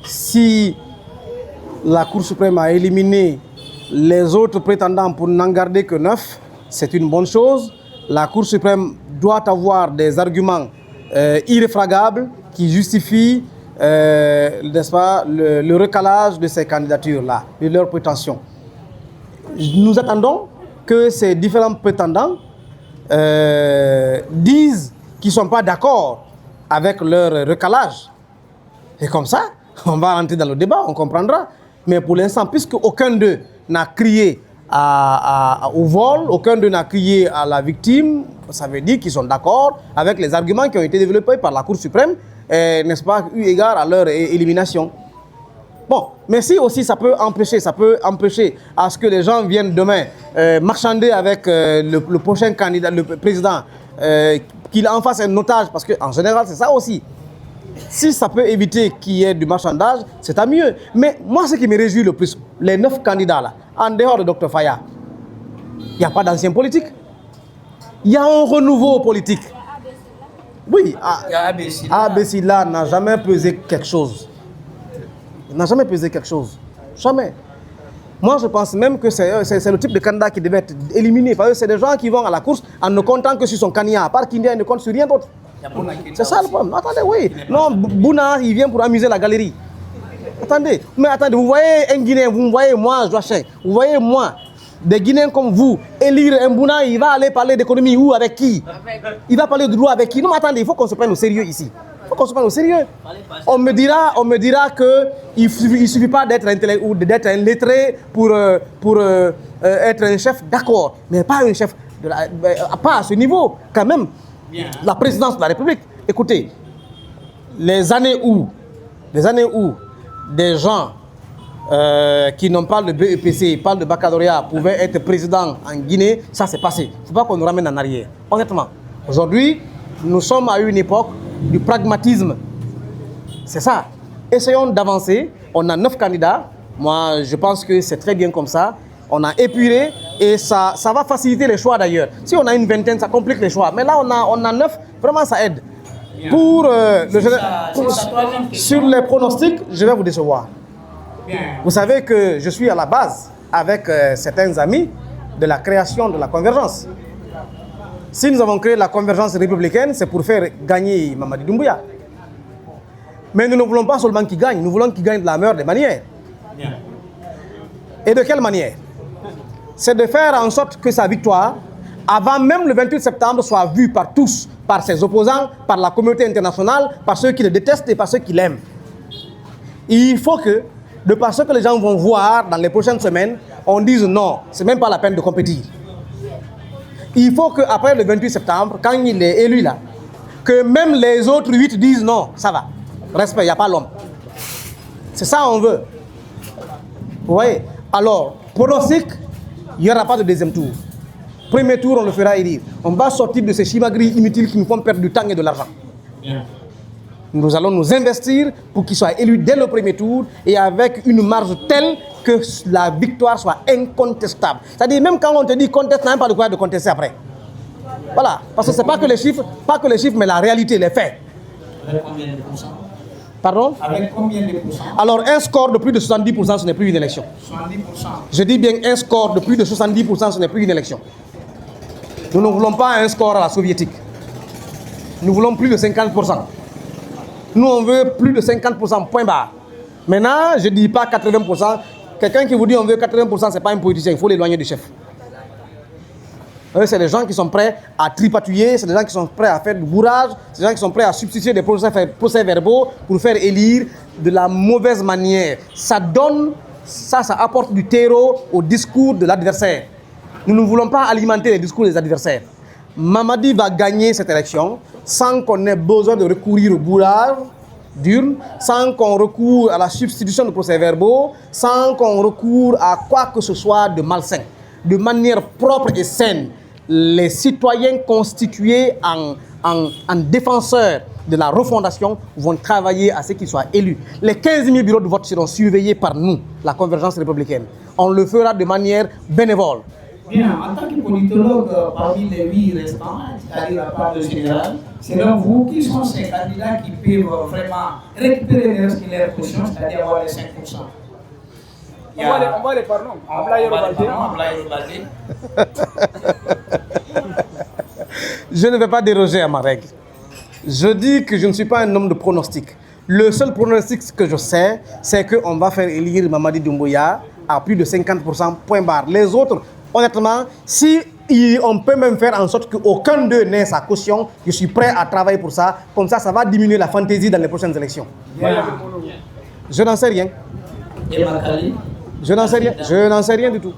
si la Cour suprême a éliminé les autres prétendants pour n'en garder que 9, c'est une bonne chose. La Cour suprême doit avoir des arguments irréfragables qui justifient n'est-ce pas, le recalage de ces candidatures-là, de leurs prétentions. Nous attendons que ces différents prétendants disent qu'ils ne sont pas d'accord avec leur recalage. Et comme ça, on va rentrer dans le débat, on comprendra. Mais pour l'instant, puisque aucun d'eux n'a crié au vol, aucun d'eux n'a crié à la victime, ça veut dire qu'ils sont d'accord avec les arguments qui ont été développés par la Cour suprême, n'est-ce pas, eu égard à leur élimination. Bon, mais si aussi ça peut empêcher à ce que les gens viennent demain marchander avec le prochain candidat, le président, qu'il en fasse un otage, parce qu'en général c'est ça aussi. Si ça peut éviter qu'il y ait du marchandage, c'est tant mieux. Mais moi, ce qui me réjouit le plus, les 9 candidats là, en dehors de Dr Faya, il n'y a pas d'anciens politiques. Il y a un renouveau politique. Oui, Abessila n'a jamais pesé quelque chose. Il n'a jamais pesé quelque chose. Jamais. Moi, je pense même que c'est le type de candidat qui devait être éliminé. Parce que c'est des gens qui vont à la course en ne comptant que sur son candidat. À part Kindia, il ne compte sur rien d'autre. C'est ça le problème. Attendez, oui. Non, Bouna, il vient pour amuser la galerie. Attendez, mais attendez, vous voyez un Guinéen, vous me voyez moi, Joachim, vous voyez moi, des Guinéens comme vous, élire un Bouna, il va aller parler d'économie où, avec qui? Il va parler de droit avec qui? Non, mais attendez, il faut qu'on se prenne au sérieux ici. Il faut qu'on se prenne au sérieux. On me dira qu'il ne suffit pas d'être un lettré pour être un chef, d'accord, mais pas un chef, pas à ce niveau, quand même. Bien. La présidence de la République. Écoutez, les années où des gens qui n'ont pas le BEPC, pas le baccalauréat, pouvaient être présidents en Guinée, ça s'est passé. Il ne faut pas qu'on nous ramène en arrière. Honnêtement, aujourd'hui, nous sommes à une époque du pragmatisme. C'est ça. Essayons d'avancer. On a 9 candidats. Moi, je pense que c'est très bien comme ça. On a épuré et ça va faciliter les choix d'ailleurs. Si on a une vingtaine, ça complique les choix. Mais là, on a 9, vraiment ça aide. Sur les pronostics, je vais vous décevoir. Bien. Vous savez que je suis à la base avec certains amis de la création de la convergence. Si nous avons créé la convergence républicaine, c'est pour faire gagner Mamadi Doumbouya. Mais nous ne voulons pas seulement qu'il gagne, nous voulons qu'il gagne de la meilleure des manières. Bien. Et de quelle manière? C'est de faire en sorte que sa victoire, avant même le 28 septembre, soit vue par tous, par ses opposants, par la communauté internationale, par ceux qui le détestent et par ceux qui l'aiment. Il faut que, de par ce que les gens vont voir dans les prochaines semaines, on dise non, c'est même pas la peine de compétir. Il faut qu'après le 28 septembre, quand il est élu là, que même les autres 8 disent non, ça va, respect, il n'y a pas l'homme. C'est ça qu'on veut. Vous voyez? Alors, pronostic, il n'y aura pas de deuxième tour. Premier tour, on le fera élire. On va sortir de ces chimagris inutiles qui nous font perdre du temps et de l'argent. Nous allons nous investir pour qu'il soit élu dès le premier tour et avec une marge telle que la victoire soit incontestable. C'est-à-dire, même quand on te dit conteste, on n'a même pas de quoi de contester après. Voilà. Parce que ce n'est pas que les chiffres, mais la réalité, les faits. Avec combien de pourcents? Pardon? Avec combien de pourcents? Alors, un score de plus de 70%, ce n'est plus une élection. 70%. Je dis bien un score de plus de 70%, ce n'est plus une élection. Nous ne voulons pas un score à la soviétique. Nous voulons plus de 50%. Nous, on veut plus de 50%, point barre. Maintenant, je ne dis pas 80%. Quelqu'un qui vous dit on veut 80%, ce n'est pas un politicien, il faut l'éloigner du chef. C'est des gens qui sont prêts à tripatouiller, c'est des gens qui sont prêts à faire du bourrage, c'est des gens qui sont prêts à substituer des procès-verbaux pour faire élire de la mauvaise manière. Ça apporte du terreau au discours de l'adversaire. Nous ne voulons pas alimenter les discours des adversaires. Mamadi va gagner cette élection sans qu'on ait besoin de recourir au bourrage d'urne, sans qu'on recoure à la substitution de procès-verbaux, sans qu'on recoure à quoi que ce soit de malsain. De manière propre et saine, les citoyens constitués en défenseurs de la refondation vont travailler à ce qu'ils soient élus. Les 15 000 bureaux de vote seront surveillés par nous, la Convergence républicaine. On le fera de manière bénévole. Bien, en tant que politologue, parmi les 8 restants, c'est-à-dire la part de général, Selon vous, qui sont ces candidats qui peuvent vraiment récupérer leur position, c'est-à-dire avoir les 5%? On va les parler. Je ne vais pas déroger à ma règle. Je dis que je ne suis pas un homme de pronostic. Le seul pronostic que je sais, c'est qu'on va faire élire Mamadi Doumbouya à plus de 50%, point barre. Les autres, honnêtement, si on peut même faire en sorte qu'aucun d'eux n'ait sa caution, je suis prêt à travailler pour ça. Comme ça va diminuer la fantaisie dans les prochaines élections. Je n'en sais rien. Et Makali? Je n'en sais rien du tout.